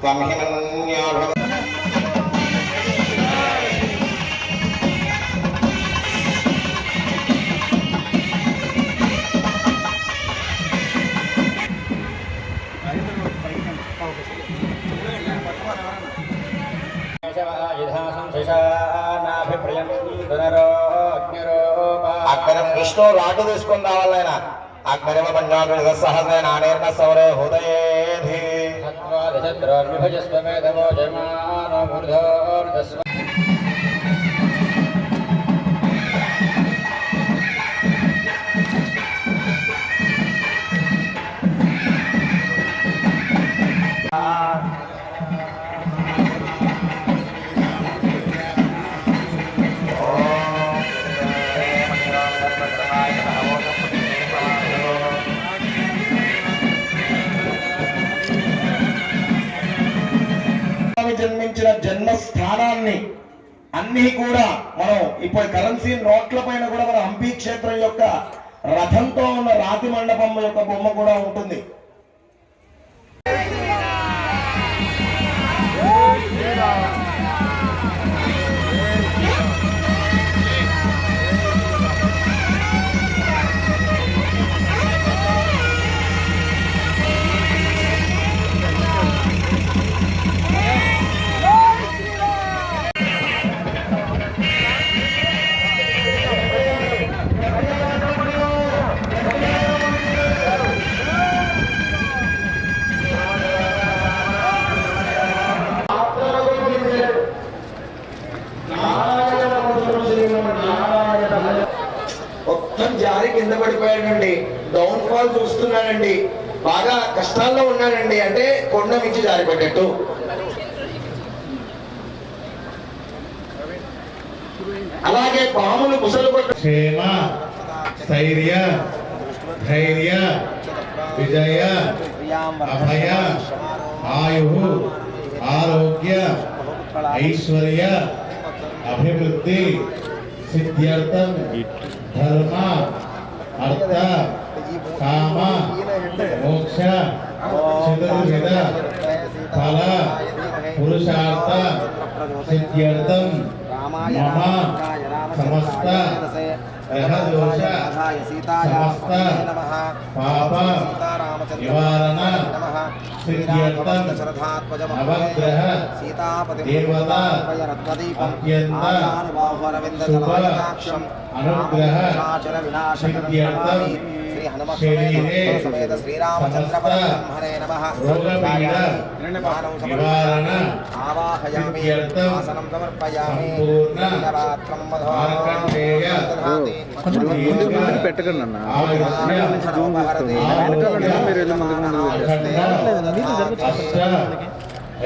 त्वं हिमन्यो भव అగ్నిరం విష్ణు రాటు తీసుకుని రావాలైనా అగ్నిరమ పంచాగ్ర సహస్ర నానేర్న సౌరే హృదయేధి జన్మించిన జన్మస్థానాన్ని అన్ని కూడా మనం ఇప్పుడు కరెన్సీ నోట్ల పైన కూడా మన హంపి క్షేత్రం యొక్క రథంతో ఉన్న రాతి మండపం యొక్క బొమ్మ కూడా ఉంటుంది. మొత్తం జారి కింద పడిపోయాడండి. Down fall చూస్తున్నాడండి. బాగా కష్టాల్లో ఉన్నాడండి. అంటే కొండ మించి జారిపడ్డట్టు. అలాగే పాములు ముసలు కొట్ట క్షేమ స్థైర్య ధైర్య విజయ అభయ ఆయు ఆరోగ్య ఐశ్వర్య అభివృద్ధి సిద్ధ్యర్థం ధర్మ అర్థ కామ మోక్ష చతుర్విధ ఫల పురుషార్థ సిద్ధ్యర్థం మమ సమస్త గ్రహదోష సమస్త పాప నివారణ సిద్ధ్యర్థం నవగ్రహ దేవత అత్యంత శుభ అనుగ్రహ సిద్ధ్యర్థం శరీరే సమస్త రోగపీడ నివారణ సిద్ధ్యర్థం సంపూర్ణ మార్కండేయ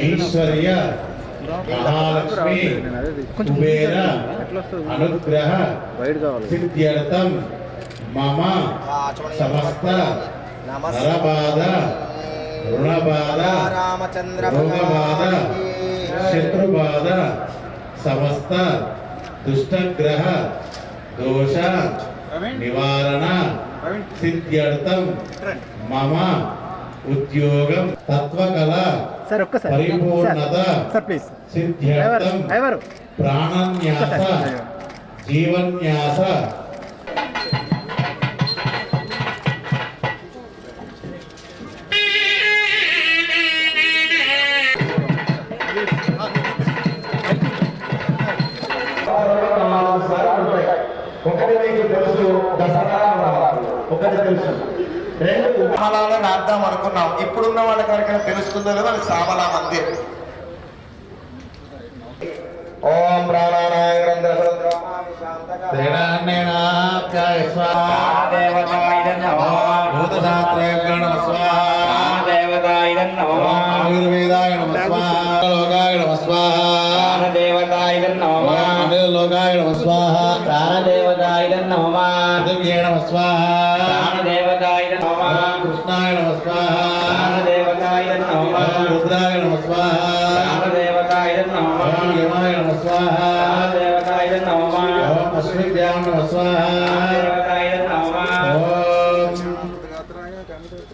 ఐశ్వర్య మహాలక్ష్మి కుబేర అనుగ్రహ సిద్ధ్యర్థం మమ సమస్త నరబాధ రుణబాధ రోగబాధ శత్రుబాధ సమస్త దుష్టగ్రహ దోష నివారణ సిద్ధ్యర్థం మమ ఉద్యోగం తత్వకళ పరిపూర్ణత సిద్ధ్యర్థం ప్రాణన్యాస జీవన్యాస ఒకటి మీకు తెలుసు దసరా ఒకటి తెలుసు. రెండు సామలాలో రాద్దాం అనుకున్నాం. ఇప్పుడున్న వాళ్ళకి ఎవరికైనా తెలుస్తుందో లేదో అది సామలా మందిర్. ఓం ప్రాణానాయ ఆయుర్వేదాయ నమ స్వాహ లోకాయ నమ స్వాహ దేవతాయ నమ లోకాయ నమ స్వాహ ప్రాణదేవతాయ నమ పృథివ్యై నమ స్వాహ ప్రాణదేవతాయ నమ కృష్ణాయ నమ స్వాహ ప్రాణదేవతాయ నమ రుద్రాయ నమ స్వాహ ప్రాణదేవతాయ నమ యమాయ నమ స్వాహ ప్రాణదేవతాయ నమ ఓం అశ్విభ్యాం నమ స్వాహ ప్రాణదేవతాయ నమ ఓం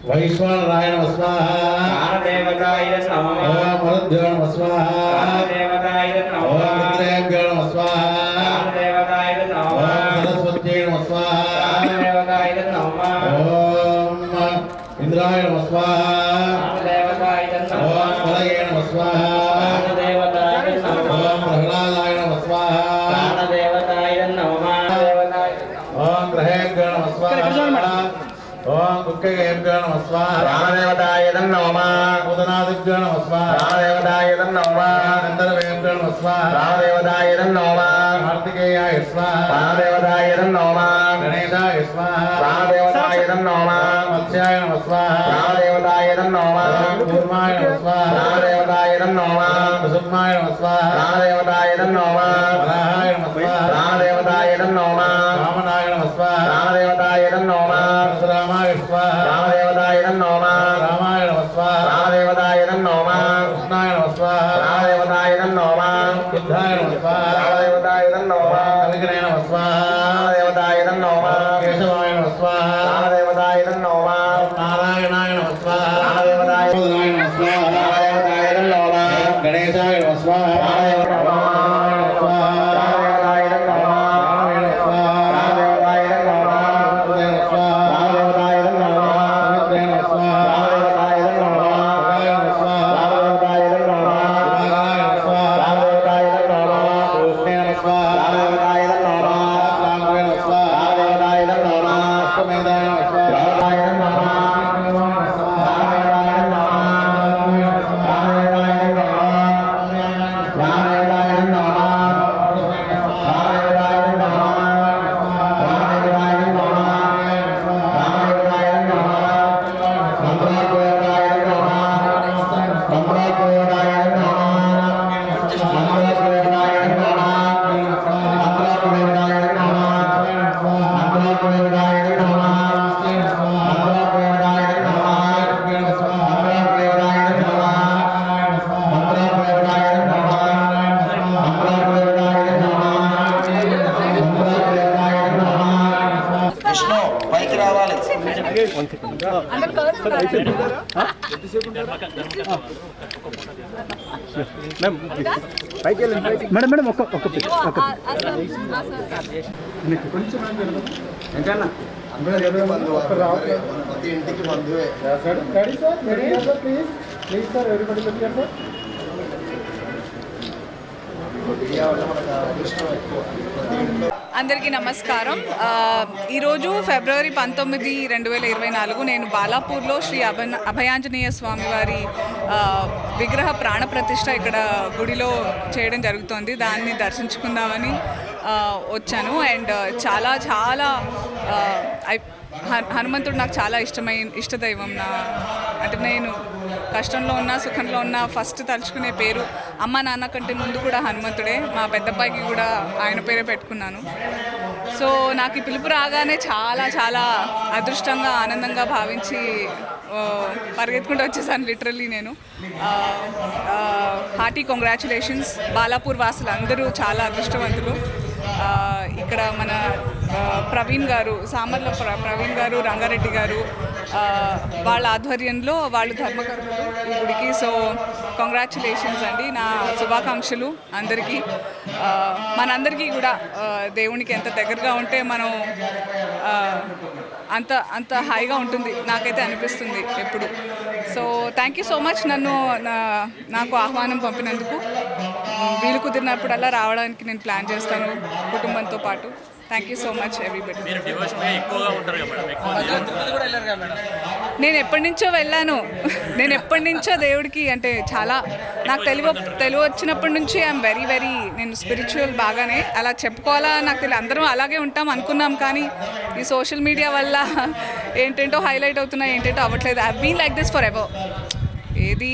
వైశ్వానరాయ నమ స్వాహ ప్రాణదేవతాయ నమ ఓం రుద్రాభ్యో నమః స్వాహా దేవతాయ నమః ఓం రుద్రేభ్యో నమః స్వాహా దేవతాయ నమః ఓం సరస్వత్యై నమః స్వాహా దేవతాయ నమః ఓం ఇంద్రాయ నమః స్వాహా దేవతాయ నమః ఓం ఫలయే నమః స్వాహా దేవతాయ నమః ఓం ప్రహ్లాదాయ నమః స్వాహా దేవతాయ నమః దేవతాయ ఓం గ్రహేభ్యో నమః స్వాహా ఓం దుఃఖేభ్యో నమః స్వాహా ప్రాణదేవతాయ నమః ఉదనాదిభ్యో నమః స్వాహా ప్రాణదేవతాయ నమః గంధర్వేభ్యో నమః స్వాహా ప్రాణదేవతాయ నమః కార్తికేయాయ స్వాహా ప్రాణదేవతాయ నమః గణేశాయ స్వాహా ప్రాణదేవతాయ నమః మత్స్యాయ నమః స్వాహా ప్రాణదేవతాయ నమః కూర్మాయ నమః స్వాహా ప్రాణదేవతాయ నమః నృసింహాయ నమః స్వాహా ప్రాణదేవతాయ నమః వరాహాయ నమః స్వాహా ప్రాణదేవతాయ నమః వామనాయ నమః స్వాహా ప్రాణదేవతాయ నమః పరశురామాయ స్వాహా ప్రాణదేవతాయ నమః రామాయ నమః స్వాహా ప్రాణదేవతాయ నమః కృష్ణాయ నమః స్వాహా ప్రాణదేవతాయ నమః బుద్ధాయ నమః స్వాహా ప్రాణదేవతాయ నమః కలిగినాయ నమః స్వాహా ప్రాణదేవతాయ నమః కేశవాయ నమః స్వాహా ప్రాణదేవతాయ నమః నారాయణాయ నమః స్వాహా ప్రాణదేవతాయ బోధనాయ నమః స్వాహా ప్రాణదేవతాయ నమః గణేశాయ నమః స్వాహా ప్రాణదేవతాయ నమః ప్రాణదేవతాయ నమః ప్రాణదేవతాయ నమః ప్రాణదేవతాయ నమః ప్రాణదేవతాయ నమః ప్రాణదేవతాయ నమః ప్రాణదేవతాయ నమః ప్రాణదేవతాయ నమః ప్రాణదేవతాయ నమః విష్ణు పైకి రావాలి. మేడం మేడం ఒక్క ప్రతి ఇంటికి బంధువే. మీడియా వల్ల మనకు అదృష్టం ఎక్కువ. ప్రతి ఇంట్లో అందరికీ నమస్కారం. ఈరోజు ఫిబ్రవరి 19, 2024 నేను బాలాపూర్లో శ్రీ అభయాంజనేయ స్వామి వారి విగ్రహ ప్రాణప్రతిష్ఠ ఇక్కడ గుడిలో చేయడం జరుగుతోంది. దాన్ని దర్శించుకుందామని వచ్చాను. అండ్ చాలా చాలా హనుమంతుడు నాకు చాలా ఇష్టదైవం. అంటే నేను కష్టంలో ఉన్నా సుఖంలో ఉన్నా ఫస్ట్ తలుచుకునే పేరు అమ్మ నాన్న కంటే ముందు కూడా హనుమంతుడే. మా పెద్దబ్బాయికి కూడా ఆయన పేరే పెట్టుకున్నాను. సో నాకు ఈ పిలుపు రాగానే చాలా చాలా అదృష్టంగా ఆనందంగా భావించి పరిగెత్తుకుంటూ వచ్చేసాను లిటరల్లీ నేను. Hearty congratulations. బాలాపూర్ వాసులు అందరూ చాలా అదృష్టవంతులు. ఇక్కడ మన ప్రవీణ్ గారు, సామర్ల ప్రవీణ్ గారు, రంగారెడ్డి గారు వాళ్ళ ఆధ్వర్యంలో వాళ్ళు ధర్మకర్తలు ఈ గుడికి. సో కంగ్రాచులేషన్స్ అండి. నా శుభాకాంక్షలు అందరికీ. మనందరికీ కూడా దేవునికి ఎంత దగ్గరగా ఉంటే మనం అంత హాయిగా ఉంటుంది నాకైతే అనిపిస్తుంది ఎప్పుడు. So thank you so much నాకు ఆహ్వానం పంపినందుకు. వీలు కుదిరినప్పుడల్లా రావడానికి నేను ప్లాన్ చేస్తాను కుటుంబంతో పాటు. Thank you so much everybody. నేను ఎప్పటి నుంచో వెళ్ళాను. నేను ఎప్పటి నుంచో దేవుడికి అంటే చాలా నాకు తెలివి వచ్చినప్పటి నుంచి ఐఎమ్ వెరీ నేను స్పిరిచువల్ బాగానే. అలా చెప్పుకోవాలా నాకు తెలియదు. అందరం అలాగే ఉంటాం అనుకున్నాం, కానీ ఈ సోషల్ మీడియా వల్ల ఏంటంటో హైలైట్ అవుతున్నాయి, ఏంటంటో అవ్వట్లేదు. I been like this for ever. ఏది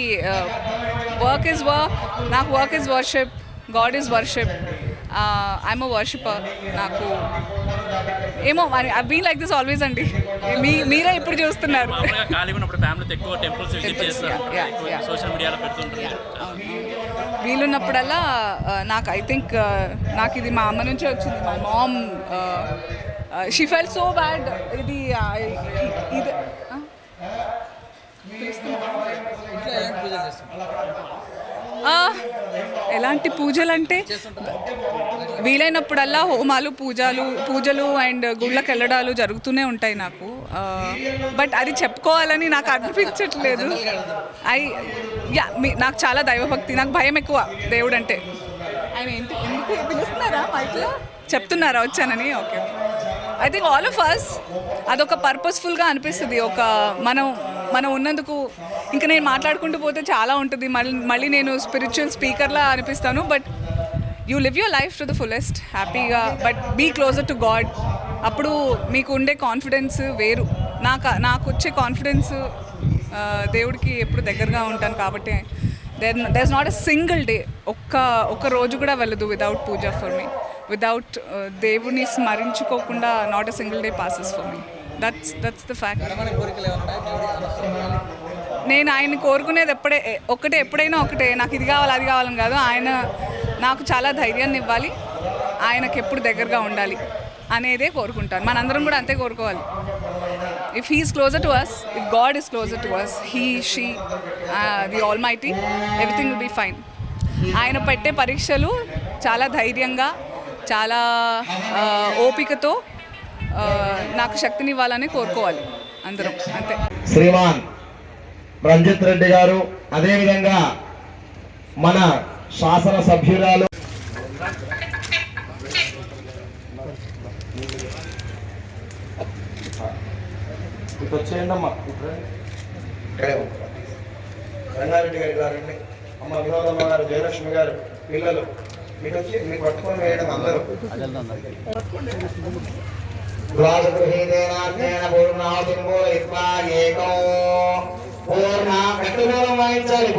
వర్క్ ఈజ్ వర్క్. నాకు work is worship, God is worship. I'm a worshipper. నాకు ఏమో మరి I been like this always అండి. మీరే ఇప్పుడు చూస్తున్నారు. వీలున్నప్పుడల్లా నాకు ఐ థింక్ నాకు ఇది మా అమ్మ నుంచే వచ్చింది. My mom she felt so bad. ఇది ఎలాంటి పూజలు అంటే వీలైనప్పుడల్లా హోమాలు పూజలు అండ్ గుళ్ళకి వెళ్ళడాలు జరుగుతూనే ఉంటాయి నాకు. బట్ అది చెప్పుకోవాలని నాకు అనిపించట్లేదు. నాకు చాలా దైవభక్తి, నాకు భయం ఎక్కువ దేవుడు అంటే. ఆయన ఎందుకు పిలుస్తున్నారా మైక్లో చెప్తున్నారా వచ్చానని? Okay, I think all of us అదొక పర్పస్ఫుల్గా అనిపిస్తుంది. మనం ఉన్నందుకు ఇంకా నేను మాట్లాడుకుంటూ పోతే చాలా ఉంటుంది. మళ్ళీ నేను స్పిరిచువల్ స్పీకర్లా అనిపిస్తాను. But you live your life to the fullest హ్యాపీగా, but be closer to God. అప్పుడు మీకు ఉండే కాన్ఫిడెన్స్ వేరు. నాకు వచ్చే కాన్ఫిడెన్స్ దేవుడికి ఎప్పుడు దగ్గరగా ఉంటాను కాబట్టి there is not a single day, ఒక్క రోజు కూడా వెళ్ళదు without puja for me. Without దేవుడిని స్మరించుకోకుండా not a single day passes for me. That's the fact. నేను ఆయన కోరుకునేది ఎప్పుడైనా ఒకటే, నాకు ఇది కావాలి అది కావాలని కాదు. ఆయన నాకు చాలా ధైర్యాన్ని ఇవ్వాలి, ఆయనకు ఎప్పుడు దగ్గరగా ఉండాలి అనేదే కోరుకుంటాను. మనందరం కూడా అంతే కోరుకోవాలి. If he is closer to us, if God is closer to us, she the almighty, everything will be fine. ఆయన పెట్టే పరీక్షలు చాలా ధైర్యంగా, చాలా ఓపికతో నాకు శక్తినివ్వాలని కోరుకోవాలి అందరం, అంతే. శ్రీమాన్ రంజిత్ రెడ్డి గారు, అదేవిధంగా మన శాసన సభ్యురాలు వచ్చేయండమ్మా, రంగారెడ్డి గారి గారండి, అమ్మ వినోదమ్మ గారు, జయలక్ష్మి గారు, పిల్లలు మీకు వచ్చి మీకు పట్టుకొని వేయడం అందరూ. పూర్ణ వాయించాలి.